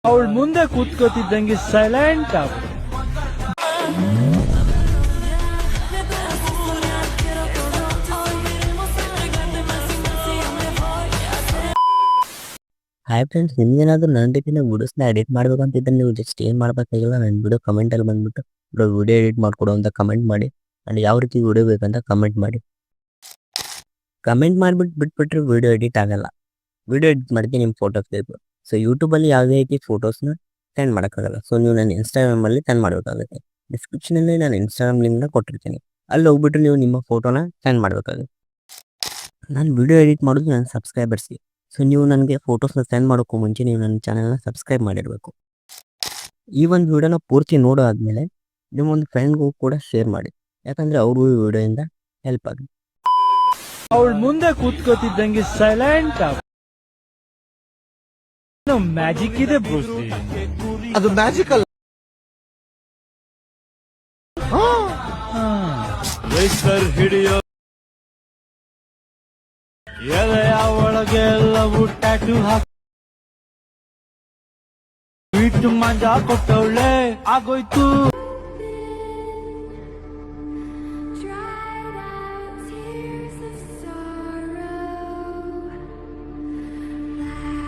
ಅವಳ ಮುಂದೆ ಕೂತ್ಕೋತಿದ್ದಂಗೆ ಸೈಲೆಂಟ್ ಆಗ. ಹಾಯ್ ಫ್ರೆಂಡ್ಸ್, ನಿಮ್ಗೇನಾದ್ರೂ ನನ್ನ ರೀತಿಯ ವಿಡಿಯೋಸ್ನ ಎಡಿಟ್ ಮಾಡ್ಬೇಕು ಅಂತಿದ್ರೆ ನೀವು ಜಸ್ಟ್ ಏನು ಮಾಡಬೇಕಾಗಿಲ್ಲ, ನನ್ನ ವಿಡಿಯೋ ಕಮೆಂಟಲ್ಲಿ ಬಂದ್ಬಿಟ್ಟು ವಿಡಿಯೋ ಎಡಿಟ್ ಮಾಡಿಕೊಡು ಅಂತ ಕಮೆಂಟ್ ಮಾಡಿ. ಆ್ಯಂಡ್ ಯಾವ ರೀತಿ ವಿಡಿಯೋ ಬೇಕಂತ ಕಮೆಂಟ್ ಮಾಡಿ. ಕಮೆಂಟ್ ಮಾಡಿಬಿಟ್ಟು ಬಿಟ್ಬಿಟ್ರೆ ವಿಡಿಯೋ ಎಡಿಟ್ ಆಗಲ್ಲ. ವಿಡಿಯೋ ಎಡಿಟ್ ಮಾಡಿದ್ರೆ ನಿಮ್ಮ ಫೋಟೋಸ್ ಬೇಕು. ಸೊ ಯೂಟ್ಯೂಬಲ್ಲಿ ಯಾವುದೇ ರೀತಿ ಫೋಟೋಸ್ನ ಸೆಂಡ್ ಮಾಡೋಕ್ಕಾಗಲ್ಲ. ಸೊ ನೀವು ನನ್ನ ಇನ್ಸ್ಟಾಗ್ರಾಮಲ್ಲಿ ಸೆಂಡ್ ಮಾಡಬೇಕಾಗುತ್ತೆ. ಡಿಸ್ಕ್ರಿಪ್ಷನಲ್ಲಿ ನಾನು ಇನ್ಸ್ಟಾಗ್ರಾಮ್ ಲಿಂಕ್ನ ಕೊಟ್ಟಿರ್ತೀನಿ. ಅಲ್ಲಿ ಹೋಗ್ಬಿಟ್ಟು ನೀವು ನಿಮ್ಮ ಫೋಟೋನ ಸೆಂಡ್ ಮಾಡಬೇಕಾಗುತ್ತೆ. ನಾನು ವಿಡಿಯೋ ಎಡಿಟ್ ಮಾಡೋದು ನನ್ನ ಸಬ್ಸ್ಕ್ರೈಬರ್ಸ್ಗೆ. ಸೊ ನೀವು ನನಗೆ ಫೋಟೋಸ್ನ ಸೆಂಡ್ ಮಾಡೋಕ್ಕೂ ಮುಂಚೆ ನೀವು ನನ್ನ ಚಾನಲ್ನ ಸಬ್ಸ್ಕ್ರೈಬ್ ಮಾಡಿರಬೇಕು. ಈ ಒಂದು ವಿಡಿಯೋನ ಪೂರ್ತಿ ನೋಡೋ ಆದಮೇಲೆ ನಿಮ್ಮೊಂದು ಫ್ರೆಂಡ್ಗೂ ಕೂಡ ಶೇರ್ ಮಾಡಿ, ಯಾಕಂದರೆ ಅವ್ರಿಗೂ ಈ ವಿಡಿಯೋಯಿಂದ ಹೆಲ್ಪ್ ಆಗುತ್ತೆ. ಅವಳ ಮುಂದೆ ಕೂತ್ಕೋತಿದ್ದಂಗೆ ಸೈಲೆಂಟ್ ಆಗ. ಮ್ಯಾಜಿಕ್ ಇದೆ ಬ್ರೂಸ್ಲಿ, ಅದು ಮ್ಯಾಜಿಕ್ ಅಲ್ಲ. ಹಿಡಿಯೋ ಎಲೆಯ ಒಳಗೆ ಎಲ್ಲವೂ ಟ್ಯಾಟೂ ಹಾಕಿ ಸ್ವೀಟ್ ಮಂಜಾ ಕೊಟ್ಟವಳೆ ಆಗೋಯ್ತು.